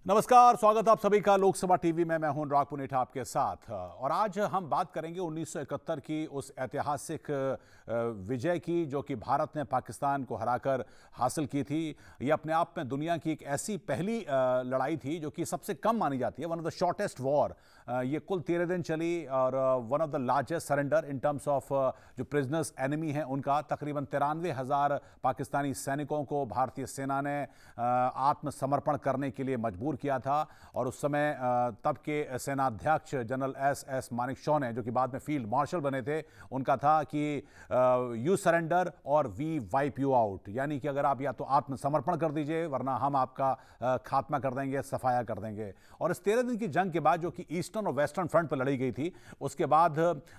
नमस्कार, स्वागत आप सभी का लोकसभा टीवी में। मैं हूं अनुराग पुनेठा आपके साथ। और आज हम बात करेंगे 1971 की उस ऐतिहासिक विजय की जो कि भारत ने पाकिस्तान को हराकर हासिल की थी। ये अपने आप में दुनिया की एक ऐसी पहली लड़ाई थी जो कि सबसे कम मानी जाती है, one of the shortest war. ये कुल 13 दिन चली और one of the largest surrender in terms of जो प्रिजनर्स एनिमी हैं उनका। तकरीबन 93,000 पाकिस्तानी सैनिकों को भारतीय सेना ने आत्मसमर्पण करने के लिए मजबूर किया था। और उस समय तब के सेनाध्यक्ष जनरल एस मानेकशॉ ने, जो कि बाद में फील्ड मार्शल बने थे, उनका था कि यू सरेंडर और वी वाइप यू आउट, यानी कि अगर आप या तो आत्मसमर्पण कर दीजिए वरना हम आपका खात्मा कर देंगे, सफाया कर देंगे। और इस 13 दिन की जंग के बाद, जो कि ईस्टर्न और वेस्टर्न फ्रंट पर लड़ी गई थी, उसके बाद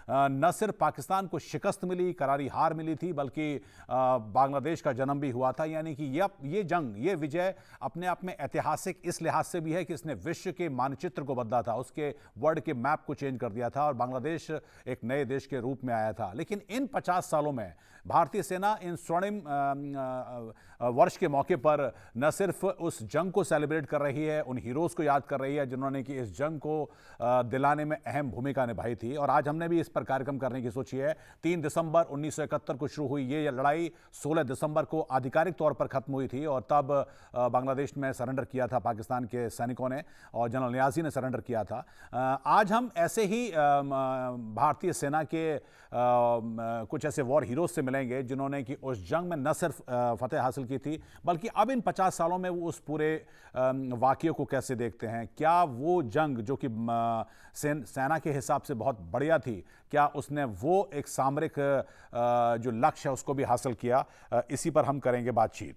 न सिर्फ पाकिस्तान को शिकस्त मिली, करारी हार मिली थी, बल्कि बांग्लादेश का जन्म भी हुआ था। यानी कि ये जंग, ये विजय अपने आप में ऐतिहासिक इस लिहाज से भी है कि इसने विश्व के मानचित्र को बदला था, उसके वर्ल्ड के मैप को चेंज कर दिया था और बांग्लादेश एक नए देश के रूप में आया था। लेकिन इन 50 सालों में भारतीय सेना इन स्वर्णिम वर्ष के मौके पर न सिर्फ उस जंग को सेलिब्रेट कर रही है, उन हीरोज को याद कर रही है जिन्होंने कि इस जंग को दिलाने में अहम भूमिका निभाई थी। और आज हमने भी इस पर कार्यक्रम करने की सोची है। 3 दिसंबर 1971 को शुरू हुई ये लड़ाई 16 दिसंबर को आधिकारिक तौर पर खत्म हुई थी और तब बांग्लादेश में सरेंडर किया था पाकिस्तान के सैनिकों ने और जनरल नियाजी ने सरेंडर किया था। आज हम ऐसे ही भारतीय सेना के कुछ ऐसे वॉर हीरोज से मिलेंगे जिन्होंने कि उस जंग में न सिर्फ फतेह हासिल की थी, बल्कि अब इन 50 सालों में वो उस पूरे वाक़ये को कैसे देखते हैं। क्या वो जंग जो कि सेना के हिसाब से बहुत बढ़िया थी, क्या उसने वो एक सामरिक जो लक्ष्य है उसको भी हासिल किया, इसी पर हम करेंगे बातचीत।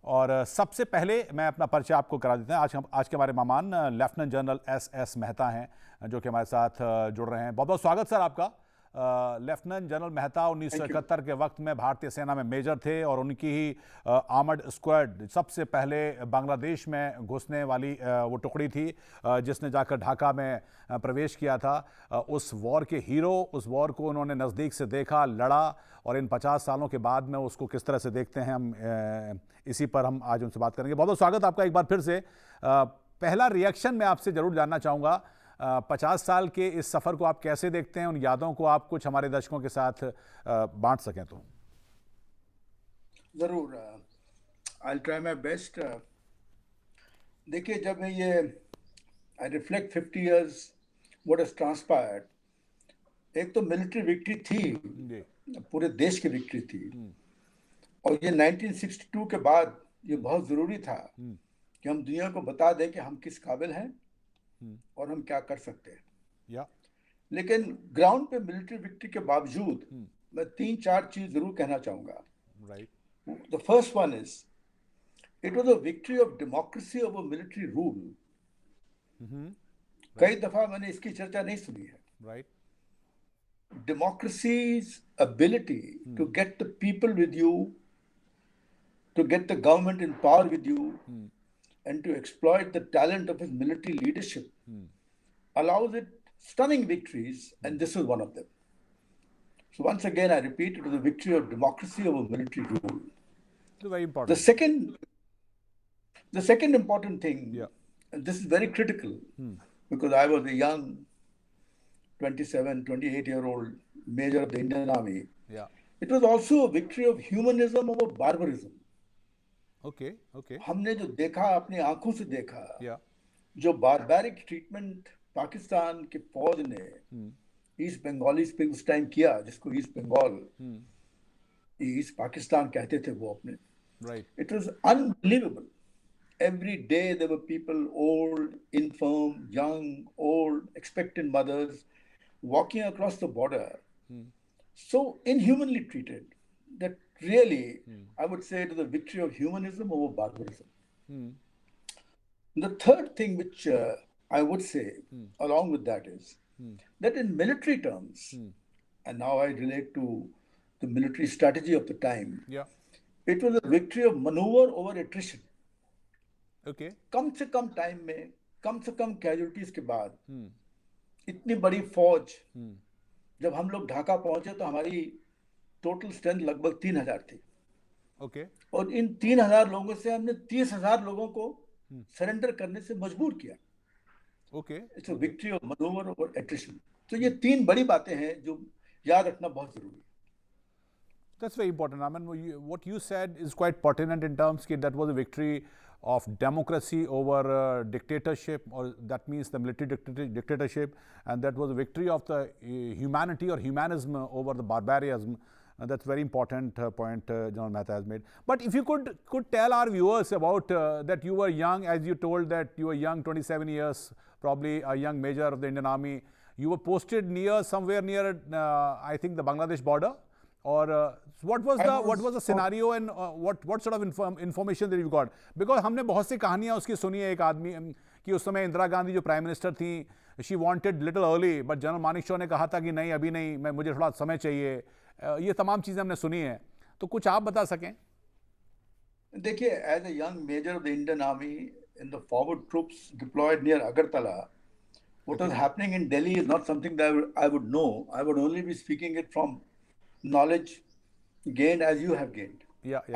और सबसे पहले मैं अपना परिचय आपको करा देते हैं। आज के हमारे मेहमान लेफ्टिनेंट जनरल एस मानेकशॉ हैं, जो कि हमारे साथ जुड़ रहे हैं। बहुत बहुत स्वागत सर आपका। लेफ्टिनेंट जनरल मानेकशॉ 1971 के वक्त में भारतीय सेना में मेजर थे और उनकी ही आर्मर्ड स्क्वाड सबसे पहले बांग्लादेश में घुसने वाली वो टुकड़ी थी जिसने जाकर ढाका में प्रवेश किया था। उस वॉर के हीरो, उस वॉर को उन्होंने नज़दीक से देखा, लड़ा, और इन 50 सालों के बाद में उसको किस तरह से देखते हैं, हम इसी पर हम आज उनसे बात करेंगे। बहुत बहुत स्वागत आपका एक बार फिर से। पहला रिएक्शन मैं आपसे ज़रूर जानना चाहूँगा, 50 साल के इस सफ़र को आप कैसे देखते हैं, उन यादों को आप कुछ हमारे दर्शकों के साथ बांट सकें तो। ज़रूर, आई ट्राई माई बेस्ट। देखिए, जब मैं ये I reflect 50 years what has transpired, एक तो मिलिट्री विक्ट्री थी, पूरे देश की विक्ट्री थी, और ये 1962 के बाद ये बहुत ज़रूरी था कि हम दुनिया को बता दें कि हम किस काबिल हैं और हम क्या कर सकते हैं। लेकिन ग्राउंड पे मिलिट्री विक्ट्री के बावजूद मैं 3-4 चीज़ ज़रूर कहना चाहूँगा। The first one is, it was a victory of democracy over military rule. कई दफा मैंने इसकी चर्चा नहीं सुनी है। Democracy's ability to get the people with you, to get the government in power with you, and to exploit the talent of his military leadership allows it stunning victories, and this is one of them. So once again, I repeat, it was a victory of democracy over military rule. Very important. The second important thing, and this is very critical, because I was a young 28-year-old major of the Indian Army. It was also a victory of humanism over barbarism. Okay. हमने जो देखा, अपनी आंखों से देखा, जो बारबैरिक treatment Pakistan के फौज ने ईस्ट बंगालीज पे उस टाइम किया, जिसको ईस्ट बंगाल, ईस्ट पाकिस्तान कहते थे वो अपने। It was unbelievable. Every day there were people, old, infirm, young, old, expectant mothers, walking across the border, so inhumanly treated that really, I would say it is a victory of humanism over barbarism. The third thing which I would say along with that is that in military terms, and now I relate to the military strategy of the time, it was a victory of maneuver over attrition. कम से कम time में, कम से कम casualties के बाद, इतनी बड़ी फौज, जब हम लोग ढाका पहुंचे तो हमारी टोटल स्ट्रेंथ लगभग 3,000 थी। और इन 3,000 लोगों से हमने 30,000 लोगों को सरेंडर करने से मजबूर किया। Okay, it's a victory of manoeuvre और एट्रिशन। तो ये तीन बड़ी बातें हैं जो याद रखना बहुत जरूरी है। That's very important. I mean, what you said is quite pertinent in terms that that was a victory of democracy over dictatorship, or that means the military dictatorship, and that was a victory of the humanity or humanism over the barbarism. That's very important point General Mehta has made. But if you could tell our viewers about that you were young, as you told that you were young, 27 years, probably a young major of the Indian Army. You were posted somewhere near, I think, the Bangladesh border. Or what was the scenario and what sort of information that you got? Because हमने बहुत सी कहानियाँ उसकी सुनी है, एक आदमी कि उस समय इंदिरा गांधी जो प्राइम मिनिस्टर थी, she wanted little early, but general Manekshaw ने कहा था कि नहीं अभी नहीं, मुझे थोड़ा समय चाहिए। ये तमाम चीज़ें हमने सुनी हैं, तो कुछ आप बता सकें? देखिए, as a young major of the Indian army in the forward troops deployed near Agartala, what was happening in Delhi is not something that I would know. I would only be speaking it from knowledge gained as you have gained.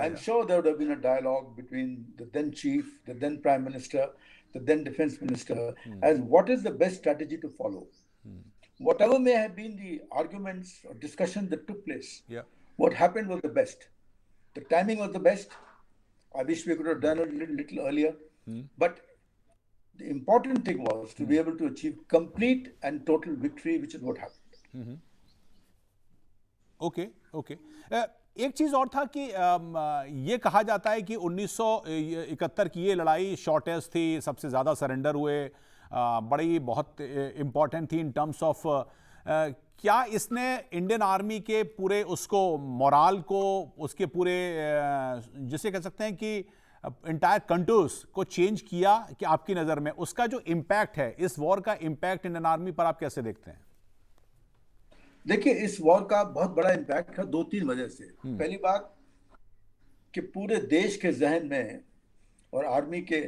I'm sure there would have been a dialogue between the then chief, the then prime minister, the then defense minister, as what is the best strategy to follow. Whatever may have been the arguments or discussions that took place, what happened was the best. The timing was the best. I wish we could have done it a little earlier. But the important thing was to be able to achieve complete and total victory, which is what happened. Okay okay. एक चीज़ और था कि ये कहा जाता है कि 1971 की ये लड़ाई शॉर्टेस्ट थी, सबसे ज़्यादा सरेंडर हुए, बड़ी बहुत इम्पॉर्टेंट थी इन टर्म्स ऑफ क्या इसने इंडियन आर्मी के पूरे उसको मोराल को, उसके पूरे जिसे कह सकते हैं कि इंटायर कंटूर्स को चेंज किया कि आपकी नज़र में उसका जो इम्पैक्ट है, इस वॉर का इम्पैक्ट इंडियन आर्मी पर आप कैसे देखते हैं? देखिए, इस वॉर का बहुत बड़ा इम्पैक्ट है दो तीन वजह से। पहली बात कि पूरे देश के जहन में और आर्मी के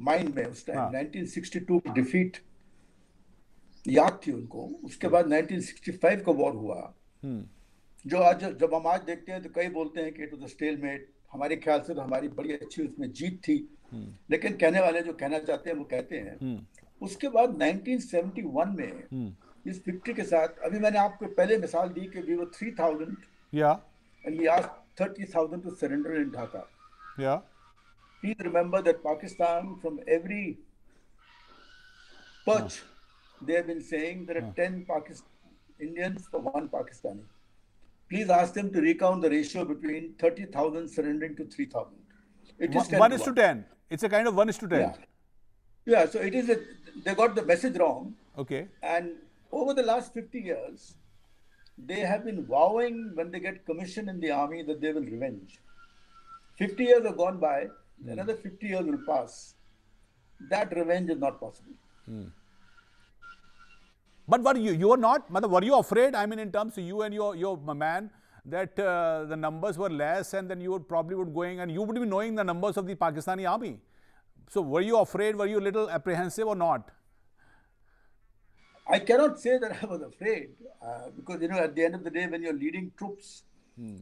माइंड में उस टाइम 1962 की डिफीट याद थी उनको। उसके बाद 1965 का वॉर हुआ, जो आज जब हम आज देखते हैं तो कई बोलते हैं कि इट वाज अ स्टेलमेट। हमारे ख्याल से तो हमारी बड़ी अच्छी उसमें जीत थी, लेकिन कहने वाले जो कहना चाहते हैं वो कहते हैं। उसके बाद 1971 में इस विक्ट्री के साथ, अभी मैंने आपको पहले मिसाल दी कि we were 3,000 and we asked 30,000 to surrender in Dhaka. Please remember that Pakistan, from every perch, they have been saying there are 10 Indians for one Pakistani. Please ask them to recount the ratio between 30,000 surrendering to 3,000. It is 1:10. It's a kind of 1:10. Yeah, so it is they got the message wrong. Okay. And over the last 50 years, they have been vowing when they get commission in the army that they will revenge. 50 years have gone by, another 50 years will pass. That revenge is not possible. But you were not, were you afraid, I mean, in terms of you and your man, that the numbers were less and then you would probably going and you would be knowing the numbers of the Pakistani army. So were you afraid, were you a little apprehensive or not? I cannot say that I was afraid because, at the end of the day, when you're leading troops,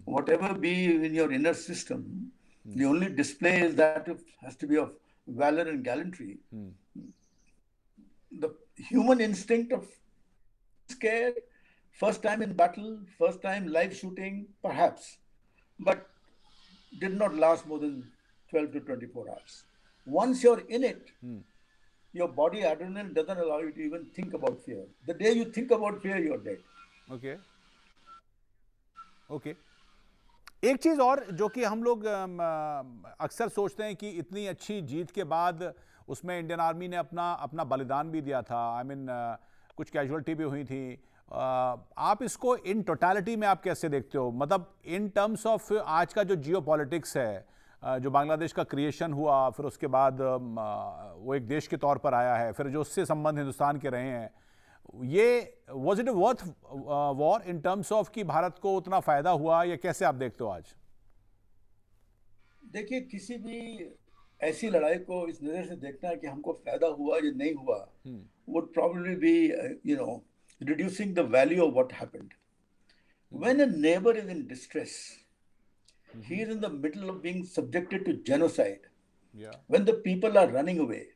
whatever be in your inner system, the only display is that it has to be of valor and gallantry. The human instinct of scare, first time in battle, first time live shooting, perhaps, but did not last more than 12 to 24 hours. Once you're in it, your body adrenaline doesn't allow you to even think about fear. The day you think about fear, you're dead. Okay. Okay. एक चीज़ और जो कि हम लोग अक्सर सोचते हैं कि इतनी अच्छी जीत के बाद उसमें इंडियन आर्मी ने अपना बलिदान भी दिया था। I mean, कुछ कैजुअलिटी भी हुई थी। आप इसको इन टोटलिटी में आप कैसे देखते हो? मतलब इन टर्म्स ऑफ आज का जो जियो पॉलिटिक्स है, जो बांग्लादेश का क्रिएशन हुआ, फिर उसके बाद वो एक देश के तौर पर आया है, फिर जो उससे संबंध हिंदुस्तान के रहे हैं, ये was it a worth war in terms of कि भारत को उतना फायदा हुआ, या कैसे आप देखते हो आज? देखिए, किसी भी ऐसी लड़ाई को इस नजर से देखना है कि हमको फायदा हुआ या नहीं हुआ, would probably be reducing the value of what happened. When a neighbor is in distress, he is in the middle of being subjected to genocide. Yeah. When the people are running away,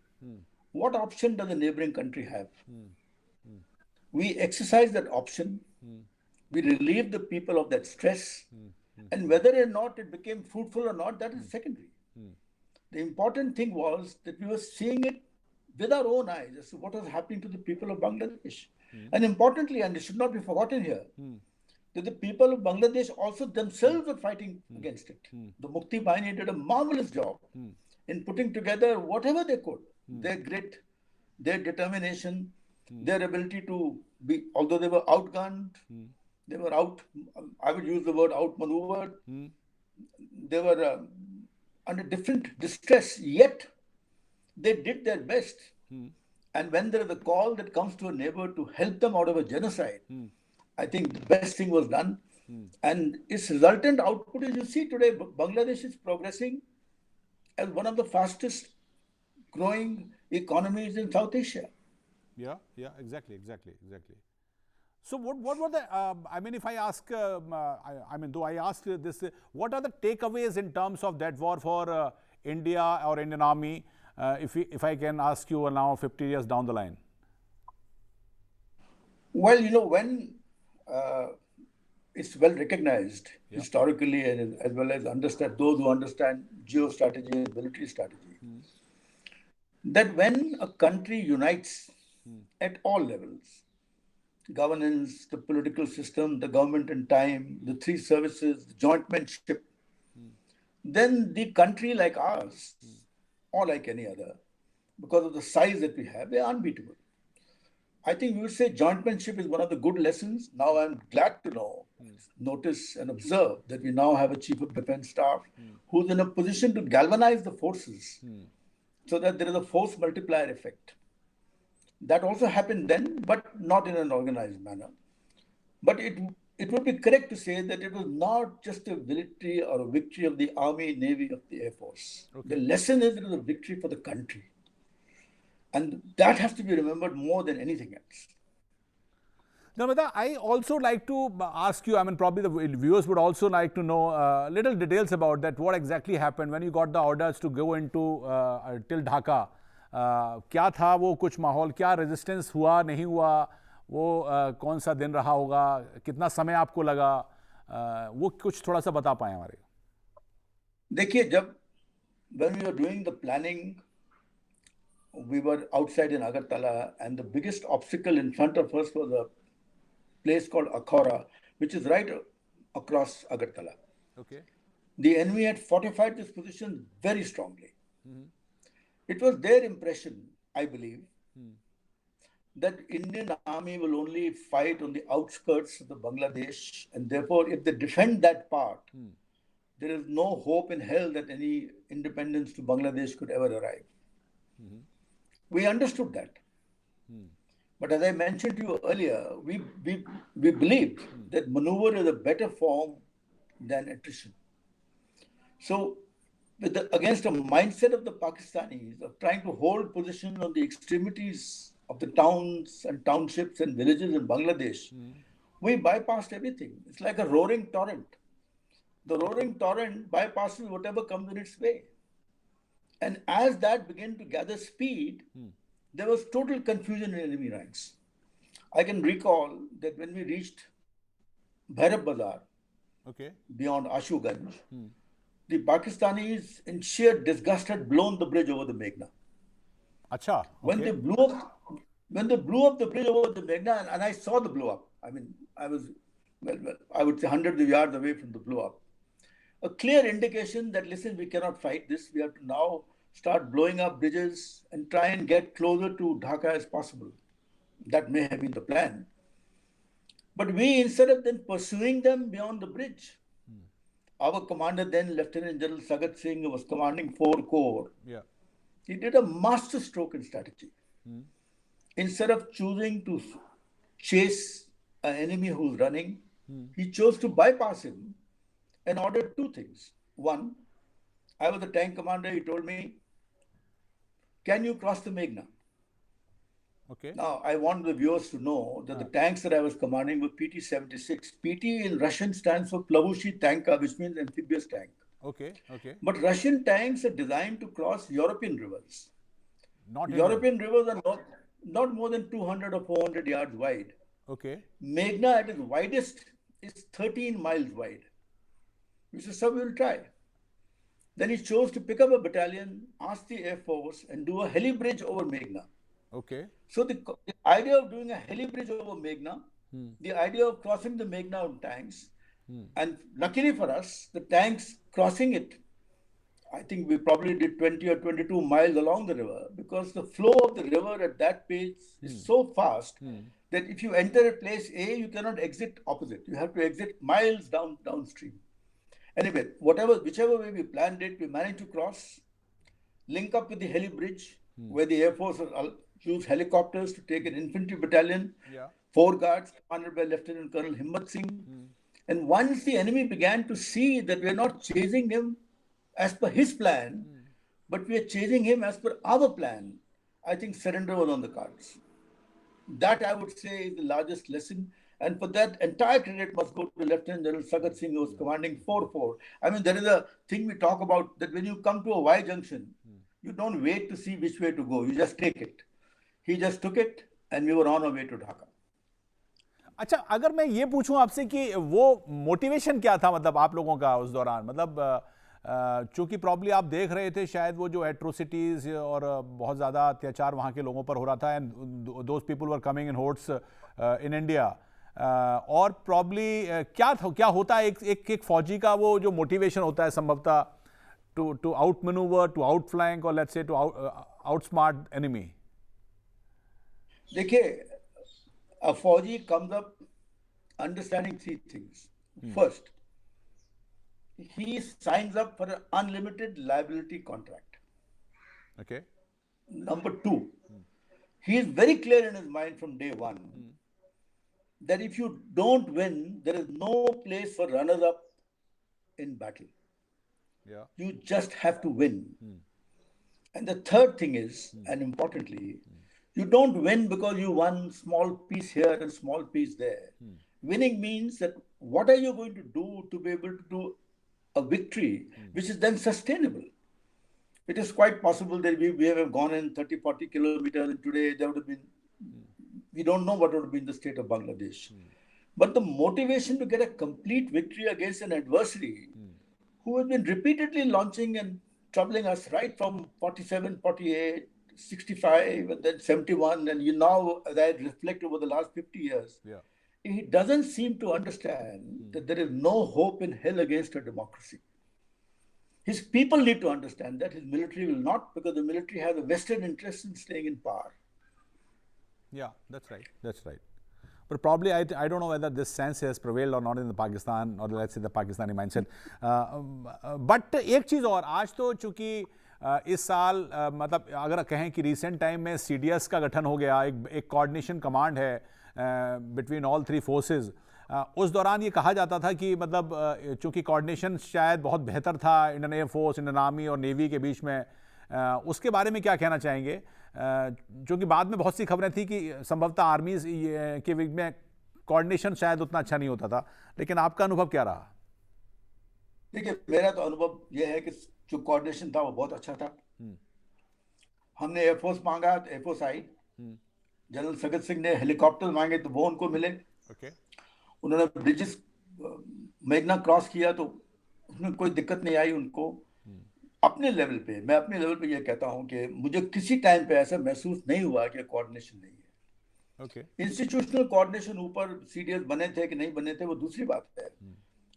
what option does the neighboring country have? We exercise that option. We relieve the people of that stress. And whether or not it became fruitful or not, that is secondary. The important thing was that we were seeing it with our own eyes as to what was happening to the people of Bangladesh. And importantly, and it should not be forgotten here, that the people of Bangladesh also themselves were fighting against it. The Mukti Bahini did a marvelous job in putting together whatever they could, their grit, their determination, their ability to be, although they were outgunned, they were I would use the word outmaneuvered, they were under different distress, yet they did their best. And when there is a call that comes to a neighbor to help them out of a genocide, I think the best thing was done. And its resultant output is, you see today, Bangladesh is progressing as one of the fastest growing economies in South Asia. Yeah, exactly. So what were the, I mean, if I ask, though I asked this, what are the takeaways in terms of that war for India or Indian Army, if I can ask you now 50 years down the line? Well, when it's well recognized historically and as well as those who understand geostrategy and military strategy, that when a country unites at all levels, governance, the political system, the government in time, the three services, the jointmanship, then the country like ours, or like any other, because of the size that we have, they are unbeatable. I think we would say jointmanship is one of the good lessons. Now I'm glad to notice and observe that we now have a chief of defense staff who's in a position to galvanize the forces so that there is a force multiplier effect. That also happened then, but not in an organized manner. But it would be correct to say that it was not just a victory or a victory of the Army, Navy, of the Air Force. Okay. The lesson is it was a victory for the country. And that has to be remembered more than anything else. Namita, I also like to ask you, I mean, probably the viewers would also like to know little details about that. What exactly happened when you got the orders to go into till Dhaka? क्या था वो कुछ माहौल, क्या resistance हुआ, नहीं हुआ, वो कौन सा दिन रहा होगा, कितना समय आपको लगा, वो कुछ थोड़ा सा बता पाएं हमारे? देखिए, जब when we were doing the planning, we were outside in Agartala, and the biggest obstacle in front of us was a place called Akhora, which is right across Agartala. Okay. The enemy had fortified this position very strongly. It was their impression, I believe, that Indian Army will only fight on the outskirts of the Bangladesh, and therefore, if they defend that part, there is no hope in hell that any independence to Bangladesh could ever arrive. We understood that. But as I mentioned to you earlier, we believed that maneuver is a better form than attrition. So, against a mindset of the Pakistanis of trying to hold position on the extremities of the towns and townships and villages in Bangladesh, we bypassed everything. It's like a roaring torrent. The roaring torrent bypasses whatever comes in its way. And as that began to gather speed, there was total confusion in enemy ranks. I can recall that when we reached Bhairab Bazar, beyond Ashuganj, the Pakistanis, in sheer disgust, had blown the bridge over the Meghna. Acha, okay. When they blew up the bridge over the Meghna, and I saw the blow up. I mean, I was, I would say hundreds of yards away from the blow up. A clear indication that, listen, we cannot fight this. We have to now start blowing up bridges and try and get closer to Dhaka as possible. That may have been the plan. But we, instead of then pursuing them beyond the bridge, our commander then, Lieutenant General Sagat Singh, was commanding 4 corps. Yeah. He did a master stroke in strategy. Instead of choosing to chase an enemy who's running, he chose to bypass him and ordered 2 things. One, I was the tank commander. He told me, can you cross the Meghna? Okay. Now, I want the viewers to know that the tanks that I was commanding were PT-76. PT in Russian stands for Plavushi Tanka, which means amphibious tank. Okay, okay. But Russian tanks are designed to cross European rivers. Not European rivers are not more than 200 or 400 yards wide. Okay. Meghna at its widest is 13 miles wide. We said, sir, we will try. Then he chose to pick up a battalion, ask the Air Force, and do a heli bridge over Meghna. Okay. So the idea of doing a heli bridge over Meghna, the idea of crossing the Meghna on tanks, and luckily for us, the tanks crossing it, I think we probably did 20 or 22 miles along the river, because the flow of the river at that pace is so fast that if you enter a place A, you cannot exit opposite. You have to exit miles downstream. Anyway, whichever way we planned it, we managed to cross, link up with the heli bridge, where the Air Force used helicopters to take an infantry battalion, 4 guards, commanded by Lieutenant Colonel Himmat Singh. And once the enemy began to see that we are not chasing him as per his plan, but we are chasing him as per our plan, I think surrender was on the cards. That, I would say, is the largest lesson. And for that, entire credit must go to Lieutenant General Sagat Singh, who was commanding 4-4. I mean, there is a thing we talk about, that when you come to a Y junction, you don't wait to see which way to go. You just take it. He just took it, and we were on our way to Dhaka. अच्छा, अगर मैं ये पूछूं आपसे कि वो motivation क्या था, मतलब आप लोगों का उस दौरान, मतलब चूंकि प्रॉब्ली आप देख रहे थे शायद वो जो एट्रोसिटीज और बहुत ज़्यादा अत्याचार वहाँ के लोगों पर हो रहा था, and those people were coming in hoards in India, और प्रॉब्ली क्या होता है एक फौजी का वो जो मोटिवेशन होता है संभवतः to outmanoeuvre, to outflank, और let's say to outsmart enemy. देखिए, a Fauji comes up understanding 3 things. First, he signs up for an unlimited liability contract. Okay. Number 2, he is very clear in his mind from day one that if you don't win, there is no place for runners-up in battle. Yeah. You just have to win. And the third thing is, and importantly, you don't win because you won small piece here and small piece there. Winning means that what are you going to do to be able to do a victory which is then sustainable? It is quite possible that we have gone in 30, 40 kilometers, and today there would have been, we don't know what would have been the state of Bangladesh. But the motivation to get a complete victory against an adversary who has been repeatedly launching and troubling us right from 47, 48, 65, and then 71, and you now, as I reflect over the last 50 years, he doesn't seem to understand that there is no hope in hell against a democracy. His people need to understand that. His military will not, because the military has a vested interest in staying in power. Yeah, that's right. That's right. But probably I don't know whether this sense has prevailed or not in the Pakistan, or let's say the Pakistani mindset. But एक चीज़ और, आज तो चूँकि इस साल मतलब अगर कहें कि रिसेंट टाइम में CDS का गठन हो गया, एक कोऑर्डिनेशन कमांड है बिटवीन ऑल 3 फोर्सेस. उस दौरान ये कहा जाता था कि मतलब चूँकि कोऑर्डिनेशन शायद बहुत बेहतर था Indian air force, Indian army और नेवी के बीच में, उसके बारे में क्या कहना चाहेंगे? क्योंकि बाद में बहुत सी खबरें थी कि संभवतः आर्मीज के बीच में कोऑर्डिनेशन शायद उतना अच्छा नहीं होता था, लेकिन आपका अनुभव क्या रहा? देखिए, मेरा तो अनुभव यह है कि जो कोऑर्डिनेशन था वो बहुत अच्छा था. हमने एयरफोर्स मांगा तो एयरफोर्स आई. जनरल सगत सिंह ने हेलीकॉप्टर मांगे तो वो उनको मिले. उन्होंने ब्रिजेस मेघना क्रॉस किया तो उसमें कोई दिक्कत नहीं आई उनको. अपने लेवल पे, मैं अपने लेवल पे ये कहता हूं कि मुझे किसी टाइम पे ऐसा महसूस नहीं हुआ कि कोऑर्डिनेशन नहीं है. इंस्टीट्यूशनल कोऑर्डिनेशन ऊपर CDS बने थे कि नहीं बने थे वो दूसरी बात है,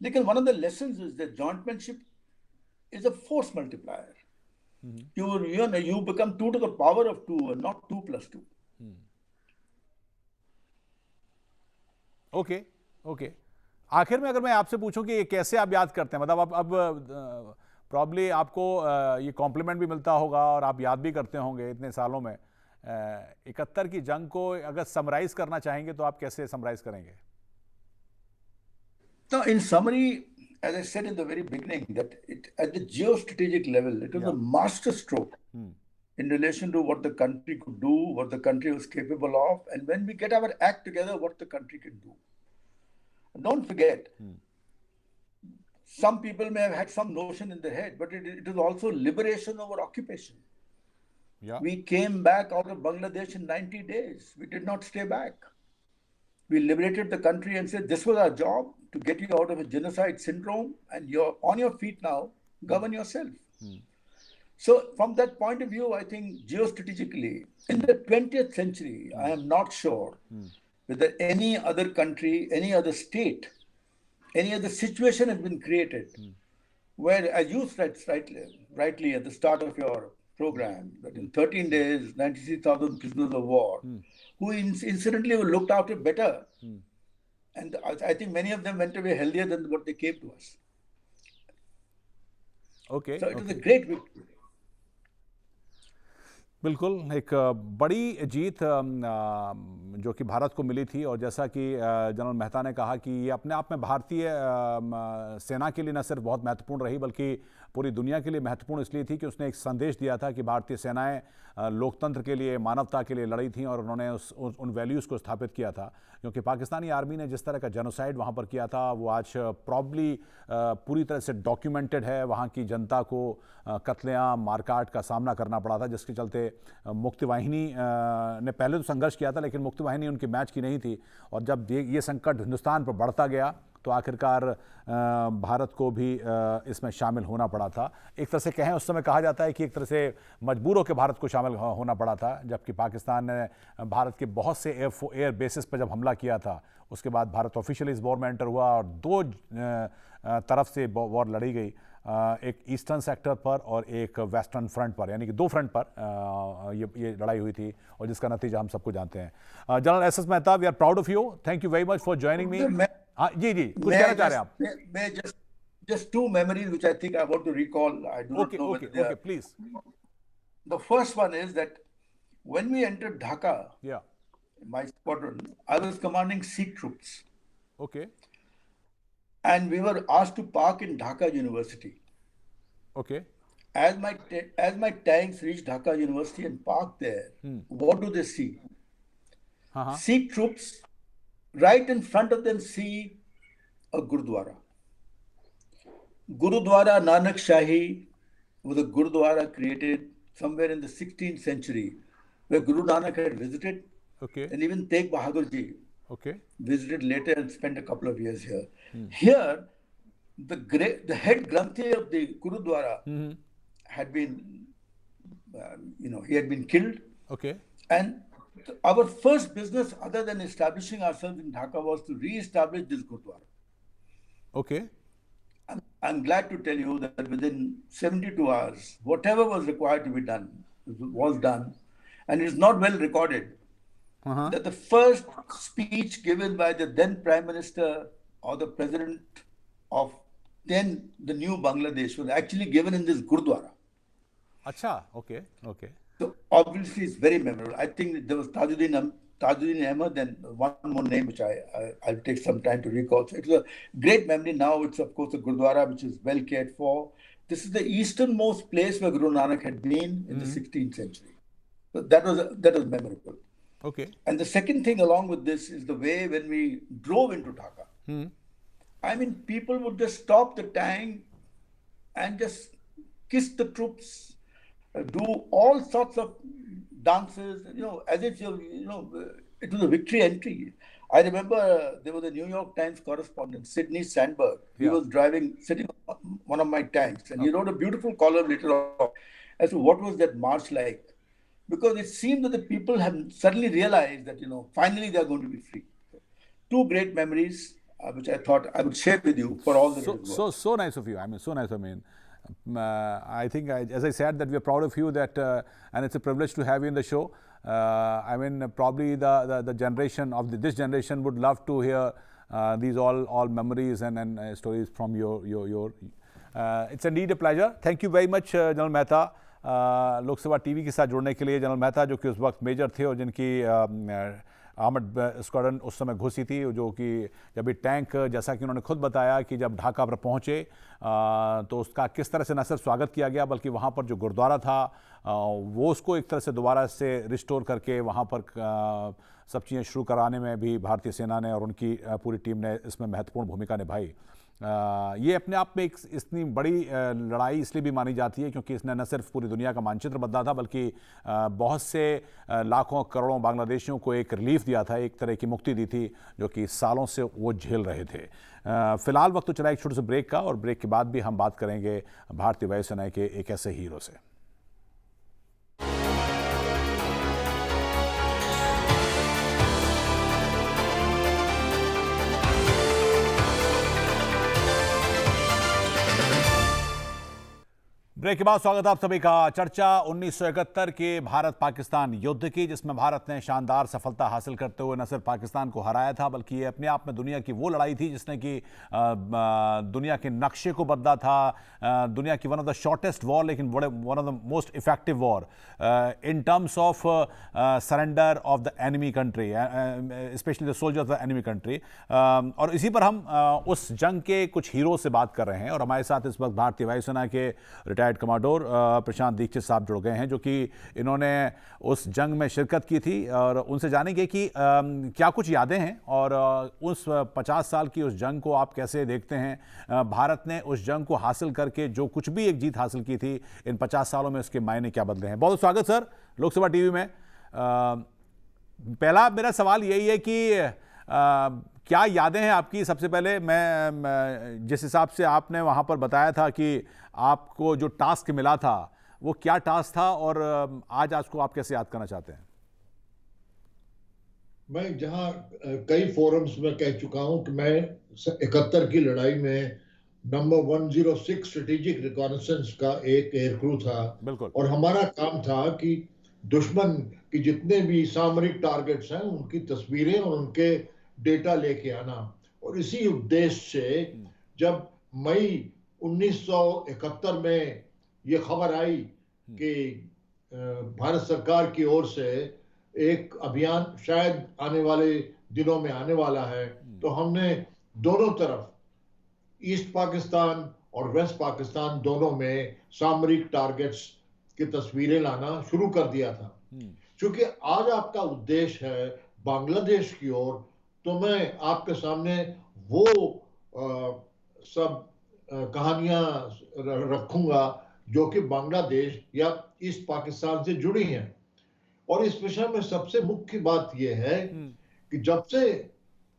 लेकिन one of the lessons is that jointmanship is a force multiplier. You become 2 to the power of 2 and not 2 plus 2. Okay. आखिर में अगर मैं आपसे पूछूं कि ये कैसे आप याद करते हैं, मतलब अब प्रॉब्ली आपको ये कॉम्प्लीमेंट भी मिलता होगा और आप याद भी करते होंगे इतने सालों में, 71 की जंग को अगर समराइज करना चाहेंगे तो आप कैसे समराइज करेंगे? तो इन summary, as I said in the very beginning, that at the geostrategic level, it was a master stroke in relation to what the country could do, what the country was capable of, and when we get our act together, what the country can do. And don't forget, some people may have had some notion in their head, but it is also liberation over occupation. Yeah. We came back out of Bangladesh in 90 days. We did not stay back. We liberated the country and said this was our job, to get you out of a genocide syndrome, and you're on your feet now, govern yourself. So from that point of view, I think geostrategically, in the 20th century, I am not sure whether any other country, any other state, any other situation has been created where, as you said rightly at the start of your program, that in 13 days, 96,000 prisoners of war, who incidentally were looked after better. And I think many of them went away healthier than what they came to us. Okay. So it was a great victory. बिल्कुल एक बड़ी जीत जो कि भारत को मिली थी, और जैसा कि जनरल मेहता ने कहा कि ये अपने आप में भारतीय सेना के लिए न सिर्फ बहुत महत्वपूर्ण रही, बल्कि पूरी दुनिया के लिए महत्वपूर्ण इसलिए थी कि उसने एक संदेश दिया था कि भारतीय सेनाएं लोकतंत्र के लिए, मानवता के लिए लड़ी थी, और उन्होंने उन वैल्यूज़ को स्थापित किया था। क्योंकि पाकिस्तानी आर्मी ने जिस तरह का जेनोसाइड वहाँ पर किया था, वो आज प्रॉब्ली पूरी तरह से डॉक्यूमेंटेड है। वहाँ की जनता को कत्लेआम, मारकाट का सामना करना पड़ा था, जिसके चलते मुक्तिवाहिनी ने पहले तो संघर्ष किया था, लेकिन मुक्तिवाहिनी उनकी मैच की नहीं थी। और जब ये संकट हिंदुस्तान पर बढ़ता गया, तो आखिरकार भारत को भी इसमें शामिल होना पड़ा था। एक तरह से कहें, उस समय कहा जाता है कि एक तरह से मजबूर होकर भारत को शामिल होना पड़ा था, जबकि पाकिस्तान ने भारत के बहुत से एयर बेसिस पर जब हमला किया था, उसके बाद भारत ऑफिशियली इस वॉर में एंटर हुआ और दो तरफ से वॉर लड़ी गई, एक ईस्टर्न सेक्टर पर और एक वेस्टर्न फ्रंट पर, यानी कि दो फ्रंट पर ये लड़ाई हुई थी, और जिसका नतीजा हम सबको जानते हैं। General S S. Mehta, we are proud of you, thank you very much for joining me. हाँ जी, कुछ कहना चाह रहे हैं आप? Just two memories which I think I want to recall. I do not know whether they are. Okay, please. The first one is that when we entered Dhaka, my squadron, I was commanding Sikh troops. Okay. And we were asked to park in Dhaka University. Okay. As my tanks reached Dhaka University and parked there, what do they see? Sikh troops, right in front of them, see a Gurudwara. Gurudwara Nanak Shahi was a Gurudwara created somewhere in the 16th century, where Guru Nanak had visited. Okay. And even Tegh Bahadur Ji visited later and spent a couple of years here. Here, the head Granthi of the Gurudwara had been, he had been killed. Okay. And our first business, other than establishing ourselves in Dhaka, was to re-establish this Gurudwara. Okay. I'm glad to tell you that within 72 hours, whatever was required to be done was done. And it is not well recorded that the first speech given by the then Prime Minister or the President of then the new Bangladesh was actually given in this Gurudwara. Acha, okay. So obviously it's very memorable. I think there was Tajuddin Ahmed, and one more name which I'll take some time to recall. So it was a great memory. Now it's of course a Gurudwara which is well cared for. This is the easternmost place where Guru Nanak had been in the 16th century. So that was memorable. Okay. And the second thing along with this is the way when we drove into Dhaka. I mean, people would just stop the tank and just kiss the troops, do all sorts of dances, as if, it was a victory entry. I remember there was a New York Times correspondent, Sidney Sandberg. He was sitting on one of my tanks, and he wrote a beautiful column later on as to what was that march like. Because it seemed that the people have suddenly realized that, finally they are going to be free. Two great memories, which I thought I would share with you for all the so nice of you. I mean, so nice. I mean, I think, as I said, that we are proud of you, that and it's a privilege to have you in the show. I mean, probably the generation of this generation would love to hear these all memories and stories from your. It's indeed a pleasure. Thank you very much, General Mehta. Lok Sabha TV के साथ जुड़ने के लिए। General Mehta जो कि उस वक्त major थे और जिनकी आर्मड स्क्वाड्रन उस समय घुसी थी, जो कि जब ये टैंक, जैसा कि उन्होंने खुद बताया कि जब ढाका पर पहुंचे तो उसका किस तरह से न सिर्फ स्वागत किया गया, बल्कि वहां पर जो गुरुद्वारा था वो उसको एक तरह से दोबारा से रिस्टोर करके वहां पर सब चीज़ें शुरू कराने में भी भारतीय सेना ने और उनकी पूरी टीम ने इसमें महत्वपूर्ण भूमिका निभाई। ये अपने आप में एक इतनी बड़ी लड़ाई इसलिए भी मानी जाती है क्योंकि इसने न सिर्फ पूरी दुनिया का मानचित्र बदला था, बल्कि बहुत से लाखों करोड़ों बांग्लादेशियों को एक रिलीफ दिया था, एक तरह की मुक्ति दी थी जो कि सालों से वो झेल रहे थे। फिलहाल वक्त तो चला एक छोटे से ब्रेक का, और ब्रेक के बाद भी हम बात करेंगे भारतीय वायुसेना के एक ऐसे हीरो से। ब्रेक के बाद स्वागत है आप सभी का। चर्चा 1971 के भारत पाकिस्तान युद्ध की, जिसमें भारत ने शानदार सफलता हासिल करते हुए न सिर्फ पाकिस्तान को हराया था, बल्कि ये अपने आप में दुनिया की वो लड़ाई थी जिसने कि दुनिया के नक्शे को बदला था। दुनिया की one of the shortest war, लेकिन one of the most effective war in terms of surrender of the enemy country, especially the soldiers of the enemy country. और इसी पर हम उस जंग के कुछ हीरो से बात कर रहे हैं, और हमारे साथ इस वक्त भारतीय वायुसेना के रिटायर्ड कमांडर प्रशांत दीक्षित साहब जुड़ गए हैं, जो कि इन्होंने उस जंग में शिरकत की थी, और उनसे जानेंगे कि क्या कुछ यादें हैं और उस 50 साल की उस जंग को आप कैसे देखते हैं। भारत ने उस जंग को हासिल करके जो कुछ भी एक जीत हासिल की थी, इन 50 सालों में उसके मायने क्या बदले हैं। बहुत स्वागत सर लोकसभा टीवी में। पहला मेरा सवाल यही है कि क्या यादें हैं आपकी। सबसे पहले मैं जिस हिसाब से आपने वहाँ पर बताया था कि आपको जो टास्क मिला था वो क्या टास्क था, और आज को आप कैसे याद करना चाहते हैं। मैं जहाँ कई फोरम्स में कह चुका हूं कि मैं 71 की लड़ाई में नंबर 106 स्ट्रेटेजिक रिकॉनेसेंस का एक एयरक्रू था। बिल्कुल। और हमारा काम था कि दुश्मन की जितने भी सामरिक टारगेट्स हैं उनकी तस्वीरें और उनके डेटा लेके आना। और इसी उद्देश्य से जब मई 1971 में ये खबर आई कि भारत सरकार की ओर से एक अभियान शायद आने वाले दिनों में आने वाला है, तो हमने दोनों तरफ ईस्ट पाकिस्तान और वेस्ट पाकिस्तान दोनों में सामरिक टारगेट्स की तस्वीरें लाना शुरू कर दिया था। क्योंकि आज आपका उद्देश्य है बांग्लादेश की ओर, तो मैं आपके सामने वो सब कहानियां रखूंगा जो कि बांग्लादेश या ईस्ट पाकिस्तान से जुड़ी हैं। और इस विषय में सबसे मुख्य बात यह है कि जब से,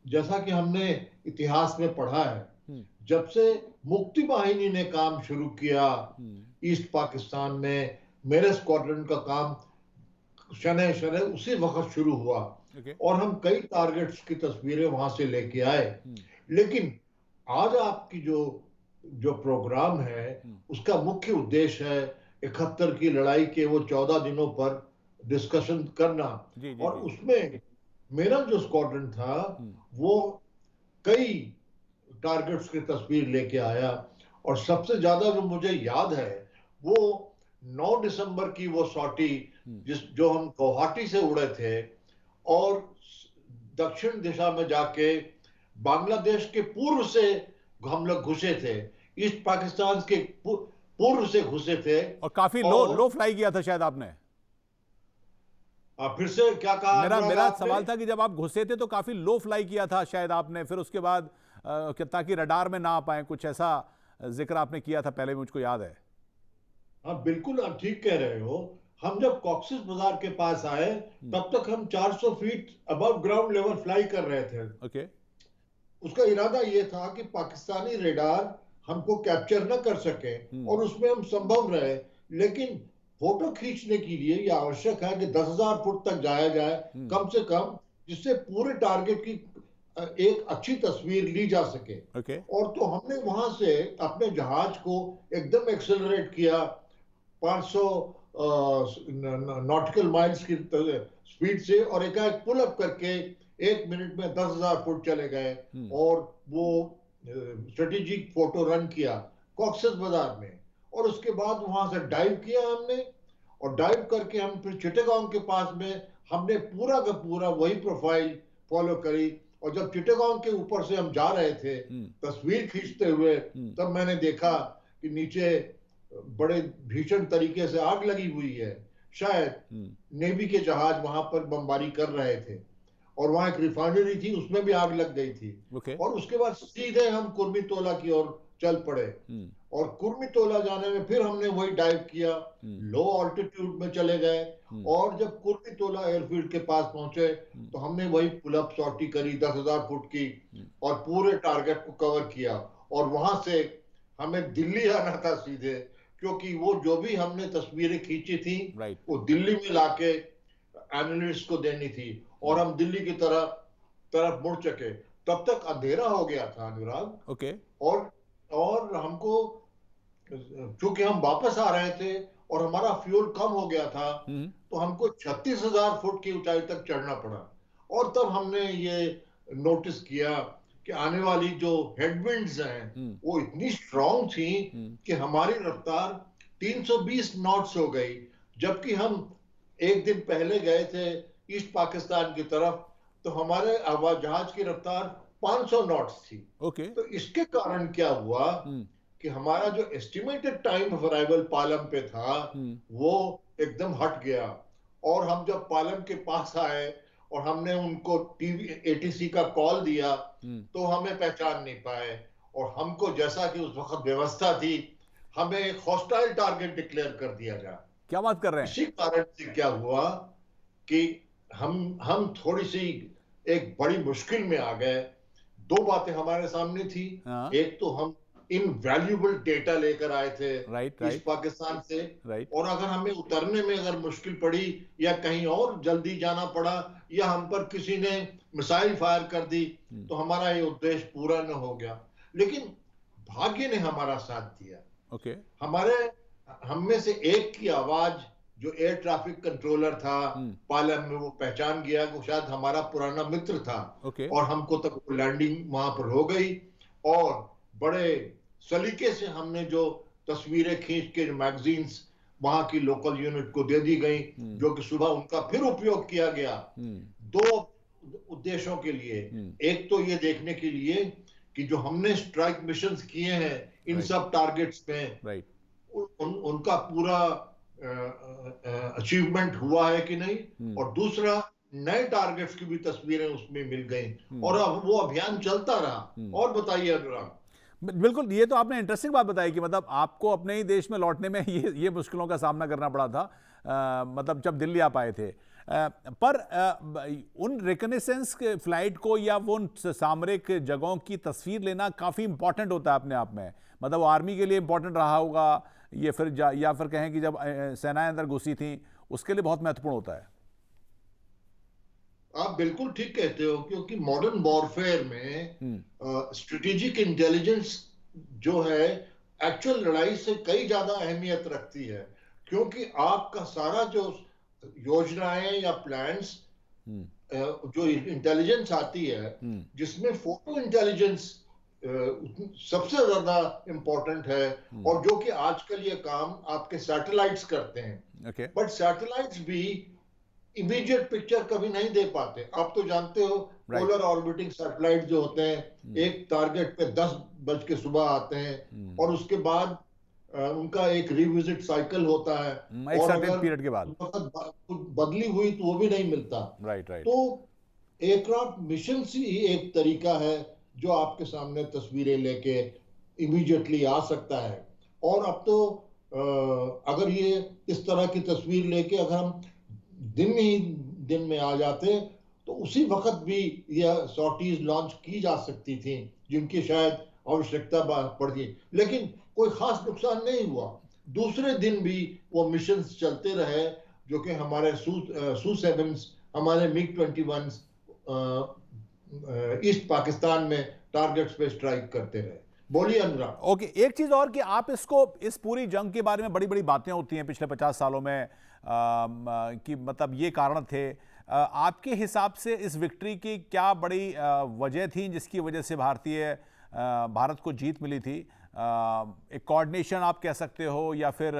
जैसा कि हमने इतिहास में पढ़ा है, जब से मुक्ति वाहिनी ने काम शुरू किया ईस्ट पाकिस्तान में, मेरे स्क्वाड्रन का काम शनै शनै उसी वक्त शुरू हुआ। और हम कई टारगेट्स की तस्वीरें वहां से लेके आए। लेकिन आज आपकी जो प्रोग्राम है उसका मुख्य उद्देश्य है 71 की लड़ाई के वो 14 दिनों पर डिस्कशन करना। और उसमें मेरा जो स्क्वाड्रन था वो कई टारगेट्स की तस्वीर लेके आया। और सबसे ज्यादा जो मुझे याद है वो 9 दिसंबर की वो सॉटी जो हम गुवाहाटी से उड़े थे और दक्षिण दिशा में जाके बांग्लादेश के पूर्व से हम लोग घुसे थे, ईस्ट पाकिस्तान के पूर्व से घुसे थे। और काफी लो फ्लाई किया था शायद आपने। फिर से क्या कहा? मेरा सवाल था कि जब आप घुसे थे तो काफी लो फ्लाई किया था शायद आपने, फिर उसके बाद ताकि रडार में ना आ पाए, कुछ ऐसा जिक्र आपने किया था पहले, मुझको याद है। हाँ बिल्कुल, आप ठीक कह रहे हो। हम जब कॉक्सिस बाजार के पास आए तब तक हम 400 feet above ground level fly कर रहे थे। ओके। उसका इरादा ये था कि पाकिस्तानी रेडार हमको कैप्चर न कर सके और उसमें हम संभव रहे। लेकिन फोटो खींचने के लिए यह आवश्यक है कि 10,000 फुट तक जाया जाए कम से कम, जिससे पूरे टारगेट की एक अच्छी तस्वीर ली जा सके। और तो हमने वहां से अपने जहाज को एकदम एक्सेलरेट किया 500 नॉटिकल माइल्स की स्पीड से, और एक पुल अप करके 1 मिनट में 10,000 फुट चले गए और वो स्ट्रेटेजिक फोटो रन किया कॉक्सिस बाजार में। और उसके बाद वहां से डाइव किया हमने, और डाइव करके हम फिर चिटागोंग के पास में हमने पूरा का पूरा वही प्रोफाइल फॉलो करी। और जब चिटागोंग के ऊपर से हम जा रहे थे तस्वीर खींचते हुए, तब मैंने देखा कि नीचे बड़े भीषण तरीके से आग लगी हुई है। शायद नेवी के जहाज वहां पर बमबारी कर रहे थे। और वहां एक रिफाइनरी थी, उसमें भी आग लग गई थी। और उसके बाद सीधे हम कुर्मितोला की ओर चल पड़े। और कुर्मितोला जाने में फिर हमने वही डाइव किया, लो ऑल्टीट्यूड में चले गए। और जब कुर्मितोला एयरफील्ड के पास पहुंचे तो हमने वही पुल अप सॉर्टी करी 10,000 फुट की, और पूरे टारगेट को कवर किया। और वहां से हमें दिल्ली आना था सीधे, क्योंकि वो जो भी हमने तस्वीरें खींची थी वो दिल्ली में लाके एनालिस्ट को देनी थी, और हम दिल्ली की तरफ मुड़ चुके। तब तक अंधेरा हो गया था अनुराग। और हमको, चूंकि हम वापस आ रहे थे और हमारा फ्यूल कम हो गया था, तो हमको 36,000 फुट की ऊंचाई तक चढ़ना पड़ा। और तब हमने ये नोटिस किया कि आने वाली जो हेडविंड्स हैं वो इतनी स्ट्रांग थी कि हमारी रफ्तार 320 नॉट्स हो गई, जबकि हम एक दिन पहले गए थे ईस्ट पाकिस्तान की तरफ, तो हमारे हवाई जहाज की रफ्तार 500 नॉट्स थी। तो इसके कारण क्या हुआ कि हमारा जो estimated time of arrival Palam पे था वो एकदम हट गया। और हम जब पालम के पास आए और हमने उनको टीवी एटीसी का कॉल दिया तो हमें पहचान नहीं पाए, और हमको, जैसा कि उस वक्त व्यवस्था थी, हमें एक हॉस्टाइल टारगेट डिक्लेयर कर दिया गया। क्या बात कर रहे हैं? इसी कारण से क्या हुआ कि हम थोड़ी सी एक बड़ी मुश्किल में आ गए। दो बातें हमारे सामने थी। एक तो हम इनवैल्यूएबल डेटा लेकर आए थे ईस्ट पाकिस्तान से, और अगर हमें उतरने में अगर मुश्किल पड़ी या कहीं और जल्दी जाना पड़ा या हम पर किसी ने मिसाइल फायर कर दी तो हमारा ये उद्देश्य पूरा न हो गया। लेकिन भाग्य ने हमारा साथ दिया। हम में से एक की आवाज, जो एयर ट्रैफिक कंट्रोलर था पालम में, वो पहचान गया कि शायद हमारा पुराना मित्र था। और हमको तक लैंडिंग वहां पर हो गई, और बड़े सलीके से हमने जो तस्वीरें खींच के मैगजीन्स वहां की लोकल यूनिट को दे दी गई, जो कि सुबह उनका फिर उपयोग किया गया दो उद्देश्यों के लिए। एक तो ये देखने के लिए कि जो हमने स्ट्राइक मिशंस किए हैं इन सब टारगेट्स में, उनका पूरा अचीवमेंट हुआ है कि नहीं, और दूसरा नए टारगेट्स की भी तस्वीरें उसमें मिल गई, और अब वो अभियान चलता रहा। और बताइए अनुराग। बिल्कुल, ये तो आपने इंटरेस्टिंग बात बताई कि मतलब आपको अपने ही देश में लौटने में ये मुश्किलों का सामना करना पड़ा था, मतलब जब दिल्ली आप आए थे। पर उन रिकनेसेंस के फ्लाइट को या वो उन सामरिक जगहों की तस्वीर लेना काफ़ी इंपॉर्टेंट होता है अपने आप में। मतलब वो आर्मी के लिए इंपॉर्टेंट रहा होगा, ये फिर या फिर कहें कि जब सेनाएं अंदर घुसी थी उसके लिए बहुत महत्वपूर्ण होता है। आप बिल्कुल ठीक कहते हो, क्योंकि मॉडर्न वॉरफेयर में स्ट्रेटेजिक इंटेलिजेंस जो है एक्चुअल लड़ाई से कई ज्यादा अहमियत रखती है, क्योंकि आपका सारा जो योजनाएं या प्लान्स, जो इंटेलिजेंस आती है जिसमें फोटो इंटेलिजेंस सबसे ज्यादा इंपॉर्टेंट है, और जो कि आजकल ये काम आपके सैटेलाइट्स करते हैं। बट सैटेलाइट्स भी इमीडिएट पिक्चर कभी नहीं दे पाते। आप तो जानते हो पोलर ऑर्बिटिंग सैटेलाइट जो होते हैं, एक टारगेट पे 10 बज के सुबह आते हैं, और उसके बाद उनका एक रिविजिट साइकिल होता है, और अगर पीरियड के बाद बदली हुई तो वो भी नहीं मिलता। तो एयरक्राफ्ट मिशन ही एक तरीका है जो आपके सामने तस्वीरें लेके इमीडिएटली आ सकता है। और अब तो अगर ये इस तरह की तस्वीर लेके अगर हम दिन में आ जाते तो उसी वक्त भी यह सॉर्टीज लॉन्च की जा सकती थी, जिनकी शायद आवश्यकता पड़ती, लेकिन कोई खास नुकसान नहीं हुआ। दूसरे दिन भी वो मिशंस चलते रहे, जो कि हमारे सू-7 हमारे MiG-21 ईस्ट पाकिस्तान में टारगेट्स पे स्ट्राइक करते रहे। बोलिए अनुराग। ओके, एक चीज और कि आप इस पूरी जंग के बारे में बड़ी बड़ी बातें होती हैं पिछले 50 सालों में, कि मतलब ये कारण थे। आपके हिसाब से इस विक्ट्री की क्या बड़ी वजह थी जिसकी वजह से भारत को जीत मिली थी? एक कोऑर्डिनेशन आप कह सकते हो, या फिर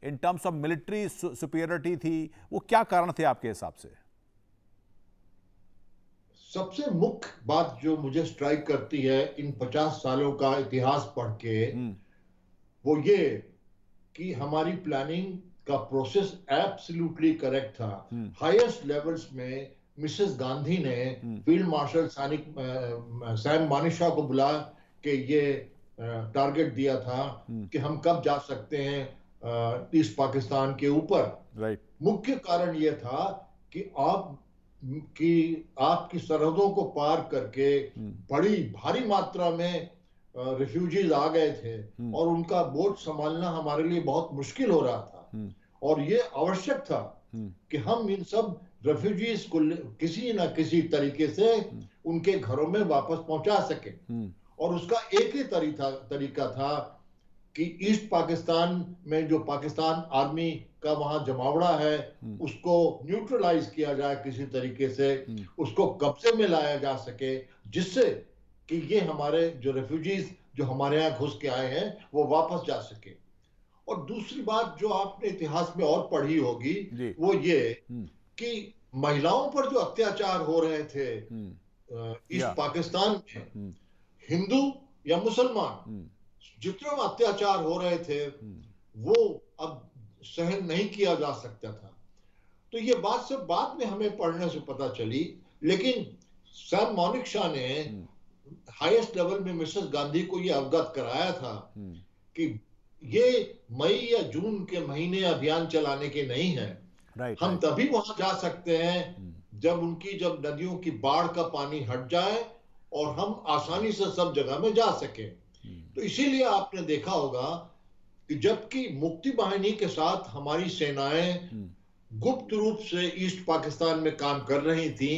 इन टर्म्स ऑफ मिलिट्री सुपीरियरिटी थी, वो क्या कारण थे आपके हिसाब से? सबसे मुख्य बात जो मुझे स्ट्राइक करती है इन 50 सालों का इतिहास पढ़ के, वो ये कि हमारी प्लानिंग का प्रोसेस एब्सोल्युटली करेक्ट था। हाईएस्ट लेवल्स में मिसेस गांधी ने फील्ड मार्शल सैम मानेकशॉ को बुला के ये टारगेट दिया था कि हम कब जा सकते हैं ईस्ट पाकिस्तान के ऊपर। मुख्य कारण ये था कि आपकी सरहदों को पार करके बड़ी भारी मात्रा में रिफ्यूजीज आ गए थे और उनका बोझ संभालना हमारे लिए बहुत मुश्किल हो रहा था, और ये आवश्यक था कि हम इन सब रेफ्यूजीज को किसी न किसी तरीके से उनके घरों में वापस पहुंचा सके। और उसका एक ही तरीका था कि ईस्ट पाकिस्तान में जो पाकिस्तान आर्मी का वहां जमावड़ा है उसको न्यूट्रलाइज किया जाए किसी तरीके से, उसको कब्जे में लाया जा सके, जिससे कि ये हमारे जो रेफ्यूजीज जो हमारे यहाँ घुस के आए हैं वो वापस जा सके। और दूसरी बात जो आपने इतिहास में और पढ़ी होगी वो ये कि महिलाओं पर जो अत्याचार हो रहे थे ईस्ट पाकिस्तान में, हिंदू या मुसलमान, जितने अत्याचार हो रहे थे वो अब सहन नहीं किया जा सकता था। तो ये बात सब बाद में हमें पढ़ने से पता चली, लेकिन सैम मानेकशॉ ने हाईएस्ट लेवल में मिसेस गांधी को ये अवगत कराया था कि ये मई या जून के महीने अभियान चलाने के नहीं है। हम तभी वहां जा सकते हैं जब नदियों की बाढ़ का पानी हट जाए और हम आसानी से सब जगह में जा सके। तो इसीलिए आपने देखा होगा कि जबकि मुक्ति बाहिनी के साथ हमारी सेनाएं गुप्त रूप से ईस्ट पाकिस्तान में काम कर रही थी,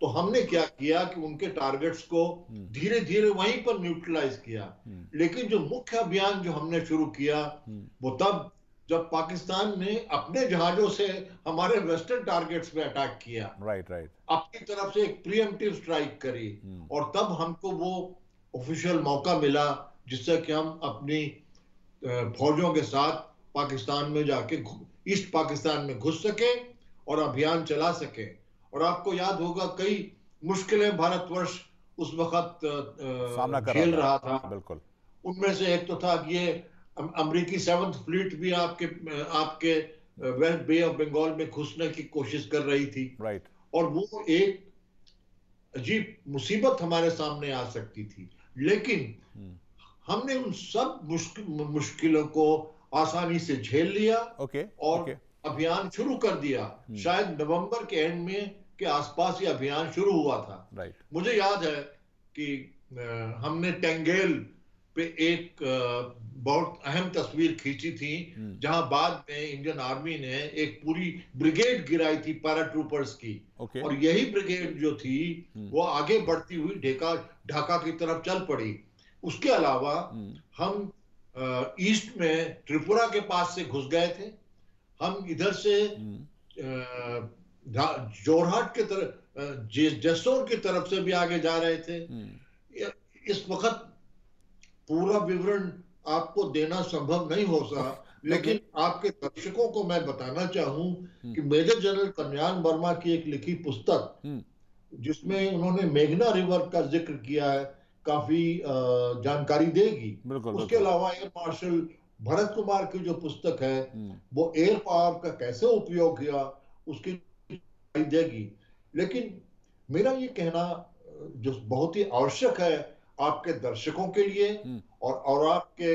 तो हमने क्या किया कि उनके टारगेट्स को धीरे धीरे वहीं पर न्यूट्रलाइज किया। लेकिन जो मुख्य अभियान जो हमने शुरू किया वो तब जब पाकिस्तान ने अपने जहाजों से हमारे वेस्टर्न टारगेट्स पे अटैक किया, अपनी तरफ से एक प्रीएम्प्टिव स्ट्राइक करी, और तब हमको वो ऑफिशियल मौका मिला जिससे कि हम अपनी फौजों के साथ पाकिस्तान में जाके ईस्ट पाकिस्तान में घुस सके और अभियान चला सके। और आपको याद होगा कई मुश्किलें भारतवर्ष उस वक्त झेल रहा था। बिल्कुल। उनमें से एक तो था कि ये अमेरिकी 7th फ्लीट भी आपके वेस्ट बे ऑफ बंगाल में घुसने की कोशिश कर रही थी। और वो एक अजीब मुसीबत हमारे सामने आ सकती थी, लेकिन हमने उन सब मुश्किलों को आसानी से झेल लिया और अभियान शुरू कर दिया। शायद नवंबर के एंड में के आसपास ये अभियान शुरू हुआ था। मुझे याद है कि हमने टेंगेल पे एक बहुत अहम तस्वीर खींची थी जहां बाद में इंडियन आर्मी ने एक पूरी ब्रिगेड गिराई थी पैराट्रूपर्स की। और यही ब्रिगेड जो थी वो आगे बढ़ती हुई ढाका की तरफ चल पड़ी। उसके अलावा हम ईस्ट में त्रिपुरा के पास से घुस गए थे, हम इधर से जोरहाट के तरफ जसोर की तरफ से भी आगे जा रहे थे। इस वक्त पूरा विवरण आपको देना संभव नहीं हो सका, लेकिन आपके दर्शकों को मैं बताना चाहूं कि मेजर जनरल कल्याण वर्मा की एक लिखी पुस्तक जिसमें उन्होंने मेघना रिवर का जिक्र किया है काफी जानकारी देगी। उसके अलावा एयर मार्शल भरत कुमार की जो पुस्तक है वो एयर पावर का कैसे उपयोग किया उसकी जानकारी देगी। लेकिन मेरा ये कहना जो बहुत ही आवश्यक है आपके दर्शकों के लिए और आपके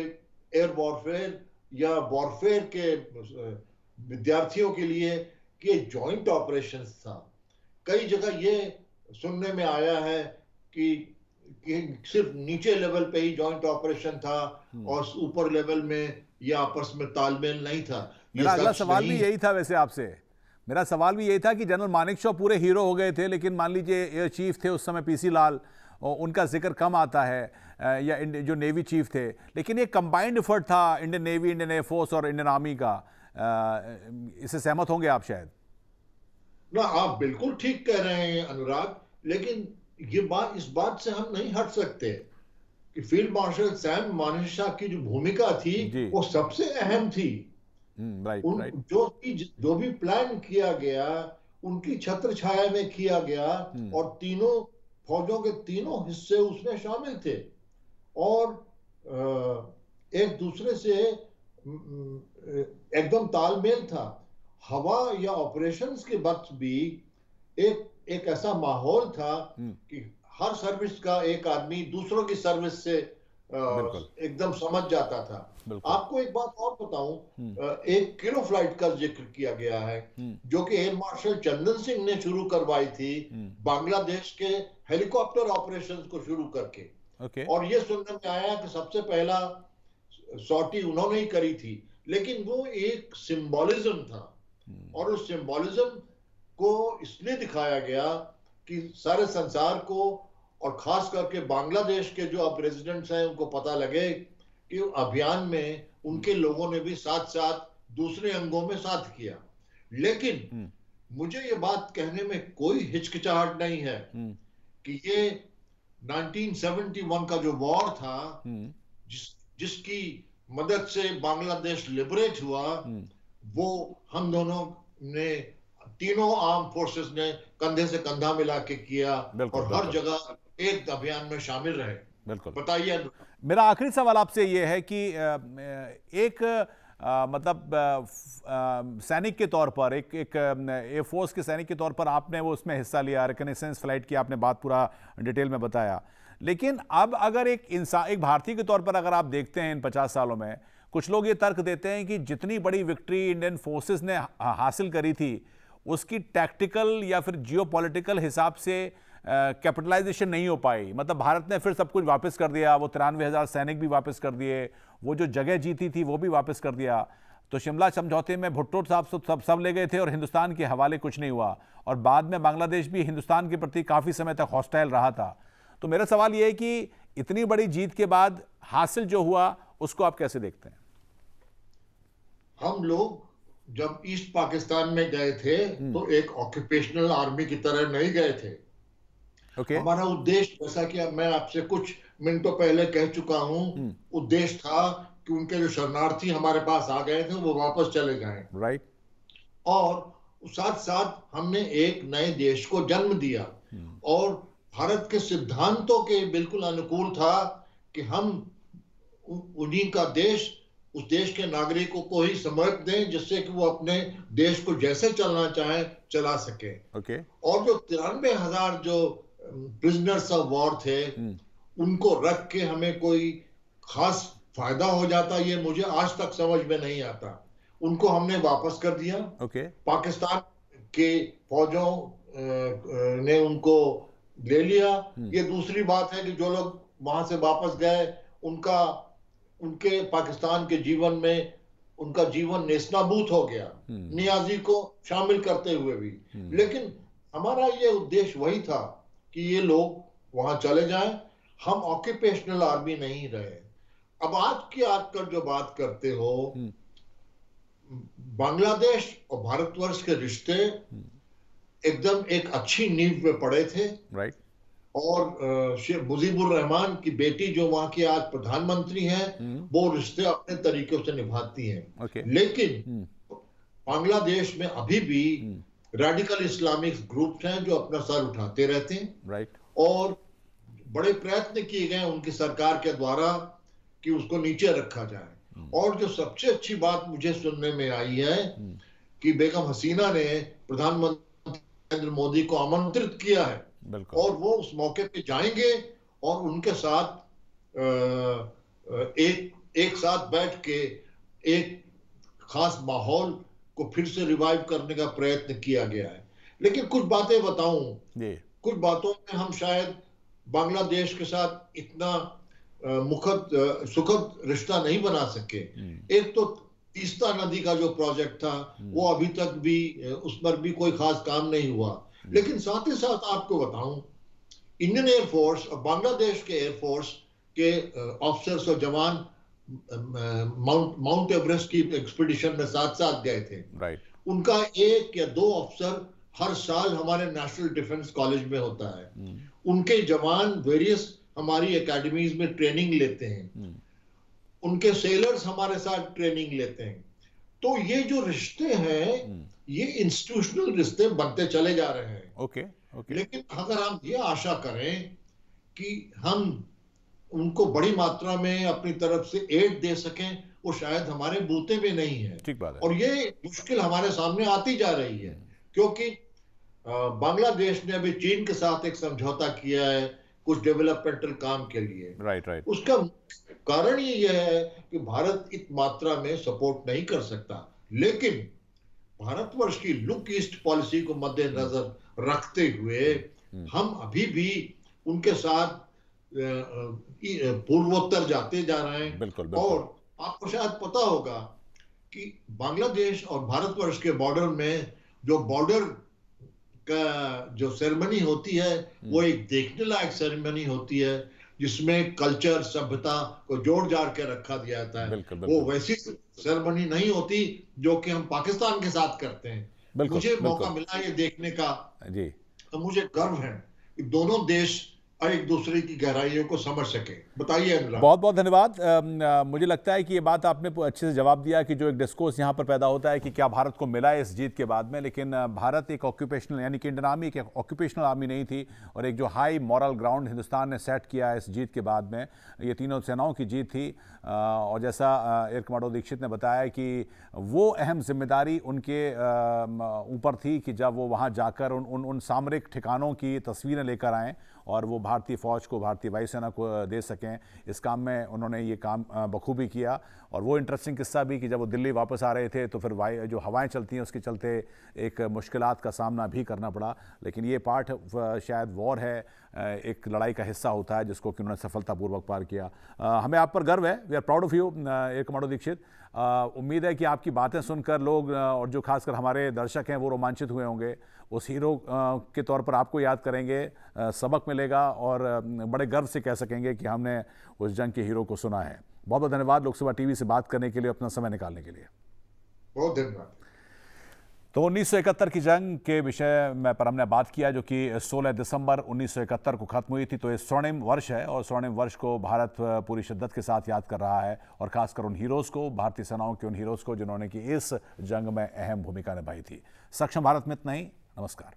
एयर वॉरफेयर या वॉरफेयर के विद्यार्थियों के लिए कि जॉइंट ऑपरेशंस था। कई जगह ये सुनने में आया है कि सिर्फ नीचे लेवल पे ही जॉइंट ऑपरेशन था और ऊपर लेवल में ये आपस में तालमेल नहीं था। मेरा अगला सवाल भी यही था वैसे आपसे। मेरा सवाल भी यही था कि जनरल मानेकशॉ पूरे हीरो हो गए थे, लेकिन मान लीजिए एयर चीफ थे उस समय पीसी लाल, उनका जिक्र कम आता है, या जो नेवी चीफ थे, लेकिन ये कंबाइंड एफर्ट था इंडियन नेवी, इंडियन एयरफोर्स और इंडियन आर्मी का। इससे सहमत होंगे आप शायद? ना, आप बिल्कुल ठीक कह रहे हैं अनुराग, लेकिन इस बात से हम नहीं हट सकते कि फील्ड मार्शल सैम मानेकशॉ की जो भूमिका थी वो सबसे अहम थी। जो भी प्लान किया गया उनकी छत्र छाया में किया गया और तीनों फौजों के तीनों हिस्से उसमें शामिल थे और एक दूसरे से एकदम तालमेल था। हवा या ऑपरेशंस के वक्त भी एक ऐसा माहौल था कि हर सर्विस का एक आदमी दूसरों की सर्विस से एकदम समझ जाता था। आपको एक बात और बताऊं, एक किलो फ्लाइट का जिक्र किया गया है जो कि एयर मार्शल चंदन सिंह ने शुरू करवाई थी बांग्लादेश के हेलीकॉप्टर ऑपरेशंस को शुरू करके। और ये सुनने में आया कि सबसे पहला सॉर्टी उन्होंने ही करी थी, लेकिन वो एक सिंबोलिज्म था और उस सिंबोलिज्म को इसलिए दिखाया गया कि सारे संसार को और खास करके बांग्लादेश के जो अब रेजिडेंट्स हैं उनको पता लगे कि अभियान में उनके लोगों ने भी साथ साथ दूसरे अंगों में साथ किया। लेकिन मुझे ये बात कहने में कोई हिचकिचाहट नहीं है कि ये 1971 का जो वॉर था जिसकी मदद से बांग्लादेश लिबरेट हुआ, वो हम दोनों ने, तीनों आर्म फोर्सेस ने कंधे से कंधा मिला के किया और हर जगह एक अभियान में शामिल रहे। बिल्कुल, बताइए। मेरा आखिरी सवाल आपसे ये है कि एक मतलब सैनिक के तौर पर, एक एयरफोर्स के सैनिक के तौर पर आपने वो उसमें हिस्सा लिया, रिकनेसेंस फ्लाइट की आपने बात पूरा डिटेल में बताया, लेकिन अब अगर एक भारतीय के तौर पर अगर आप देखते हैं इन 50 सालों में, कुछ लोग ये तर्क देते हैं कि जितनी बड़ी विक्ट्री इंडियन फोर्सेस ने हासिल करी थी उसकी टैक्टिकल या फिर जियोपॉलिटिकल हिसाब से कैपिटलाइजेशन नहीं हो पाई। मतलब भारत ने फिर सब कुछ वापस कर दिया, वो 93,000 सैनिक भी वापस कर दिए, वो जो जगह जीती थी वो भी वापस कर दिया। तो शिमला समझौते में भुट्टो साहब सब ले गए थे और हिंदुस्तान के हवाले कुछ नहीं हुआ, और बाद में बांग्लादेश भी हिंदुस्तान के प्रति काफ़ी समय तक हॉस्टाइल रहा था। तो मेरा सवाल ये है कि इतनी बड़ी जीत के बाद हासिल जो हुआ उसको आप कैसे देखते हैं? हम लोग जब ईस्ट पाकिस्तान में गए थे तो एक ऑक्यूपेशनल आर्मी की तरह नहीं गए थे। हमारा उद्देश्य, जैसा कि अब मैं आपसे कुछ मिनटों पहले कह चुका हूं, उद्देश्य था कि उनके जो शरणार्थी हमारे पास आ गए थे वो वापस चले जाएं। राइट। और साथ साथ हमने एक नए देश को जन्म दिया और भारत के सिद्धांतों के बिल्कुल अनुकूल था कि हम उन्हीं का देश, उस देश के नागरिकों को ही समर्थ दें जिससे कि वो अपने देश को जैसे चलना चाहे चला सके। और जो 93,000 जो प्रिजनर्स ऑफ वॉर थे उनको रख के हमें कोई खास फायदा हो जाता, ये मुझे आज तक समझ में नहीं आता। उनको हमने वापस कर दिया। पाकिस्तान के फौजों ने उनको ले लिया। ये दूसरी बात है कि जो लोग वहां से वापस गए उनके पाकिस्तान के जीवन में उनका जीवन नेस्तनाबूत हो गया, नियाजी को शामिल करते हुए भी। लेकिन हमारा ये उद्देश्य वही था कि ये लोग वहां चले जाएं, हम ऑक्यूपेशनल आर्मी नहीं रहे। अब आज की आजकल जो बात करते हो, बांग्लादेश और भारतवर्ष के रिश्ते एकदम एक अच्छी नींव में पड़े थे। राइट। और शेख मुजीबुर रहमान की बेटी जो वहां की आज प्रधानमंत्री हैं, वो रिश्ते अपने तरीकों से निभाती हैं। लेकिन बांग्लादेश में अभी भी रेडिकल इस्लामिक ग्रुप्स हैं जो अपना सर उठाते रहते हैं। राइट। और बड़े प्रयत्न किए गए उनकी सरकार के द्वारा कि उसको नीचे रखा जाए। और जो सबसे अच्छी बात मुझे सुनने में आई है कि बेगम हसीना ने प्रधानमंत्री नरेंद्र मोदी को आमंत्रित किया है और वो उस मौके पे जाएंगे और उनके साथ एक साथ बैठ के एक खास माहौल को फिर से रिवाइव करने का प्रयत्न किया गया है। लेकिन कुछ बातें बताऊं, कुछ बातों में हम शायद बांग्लादेश के साथ इतना सुखद रिश्ता नहीं बना सके। एक तो तीस्ता नदी का जो प्रोजेक्ट था वो अभी तक भी उस पर भी कोई खास काम नहीं हुआ। लेकिन साथ ही साथ आपको बताऊं, इंडियन एयरफोर्स और बांग्लादेश के एयरफोर्स के ऑफिसर्स और जवान माउंट एवरेस्ट की एक्सपीडिशन में साथ साथ गए थे। उनका 1 या 2 अफसर हर साल हमारे नेशनल डिफेंस कॉलेज में होता है। उनके जवान वेरियस हमारी एकेडमीज में ट्रेनिंग लेते हैं, उनके सेलर्स हमारे साथ ट्रेनिंग लेते हैं। तो ये जो रिश्ते हैं ये इंस्टीट्यूशनल रिश्ते बनते चले जा रहे हैं। लेकिन अगर हम ये आशा करें कि हम उनको बड़ी मात्रा में अपनी तरफ से एड दे सकें, वो शायद हमारे बूते में नहीं है। ठीक बात है। और ये मुश्किल हमारे सामने आती जा रही है क्योंकि बांग्लादेश ने अभी चीन के साथ एक समझौता किया है कुछ डेवलपमेंटल काम के लिए। राइट। उसका कारण ये है कि भारत इस मात्रा में सपोर्ट नहीं कर सकता, लेकिन भारतवर्ष की लुक ईस्ट पॉलिसी को मद्देनजर रखते हुए हम अभी भी उनके साथ पूर्वोत्तर जाते जा रहे हैं। बिल्कुल। और आपको शायद पता होगा कि बांग्लादेश और भारतवर्ष के बॉर्डर में जो बॉर्डर का जो सेरेमनी होती है वो एक देखने लायक सेरेमनी होती है, जिसमें कल्चर सभ्यता को जोड़ जाड़ के रखा दिया जाता है। बिल्कुल। वो वैसी सेरेमनी नहीं होती जो कि हम पाकिस्तान के साथ करते हैं। मुझे मौका मिला ये देखने का जी, तो मुझे गर्व है कि दोनों देश एक दूसरे की गहराइयों को समझ सके। बताइए अनुराग। बहुत बहुत धन्यवाद। मुझे लगता है कि ये बात आपने अच्छे से जवाब दिया कि जो एक डिस्कोर्स यहाँ पर पैदा होता है कि क्या भारत को मिला है इस जीत के बाद में, लेकिन भारत एक ऑक्यूपेशनल यानी कि इंडियन आर्मी एक ऑक्यूपेशनल आर्मी नहीं थी, और एक जो हाई मॉरल ग्राउंड हिंदुस्तान ने सेट किया इस जीत के बाद में, ये तीनों सेनाओं की जीत थी। और जैसा एयर कमांडर दीक्षित ने बताया कि वो अहम जिम्मेदारी उनके ऊपर थी कि जब वो वहाँ जाकर उन सामरिक ठिकानों की तस्वीरें लेकर आएँ और वो भारतीय फ़ौज को, भारतीय वायुसेना को दे सकें। इस काम में उन्होंने ये काम बखूबी किया। और वो इंटरेस्टिंग किस्सा भी कि जब वो दिल्ली वापस आ रहे थे तो फिर जो हवाएं चलती हैं उसके चलते एक मुश्किलात का सामना भी करना पड़ा। लेकिन ये पार्ट शायद वॉर है, एक लड़ाई का हिस्सा होता है जिसको कि उन्होंने सफलतापूर्वक पार किया। हमें आप पर गर्व है। We are proud of you air commander Dikshit. उम्मीद है कि आपकी बातें सुनकर लोग और जो खासकर हमारे दर्शक हैं वो रोमांचित हुए होंगे। उस हीरो के तौर पर आपको याद करेंगे, सबक मिलेगा और बड़े गर्व से कह सकेंगे कि हमने उस जंग के हीरो को सुना है। बहुत बहुत धन्यवाद लोकसभा टीवी से बात करने के लिए, अपना समय निकालने के लिए। बहुत धन्यवाद। तो 1971 की जंग के विषय में पर हमने बात किया जो कि 16 दिसंबर 1971 को खत्म हुई थी। तो ये स्वर्णिम वर्ष है और स्वर्णिम वर्ष को भारत पूरी शिद्दत के साथ याद कर रहा है, और खासकर उन हीरोज़ को, भारतीय सेनाओं के उन हीरोज़ को जिन्होंने कि इस जंग में अहम भूमिका निभाई थी। सक्षम भारत में इतना ही। नमस्कार।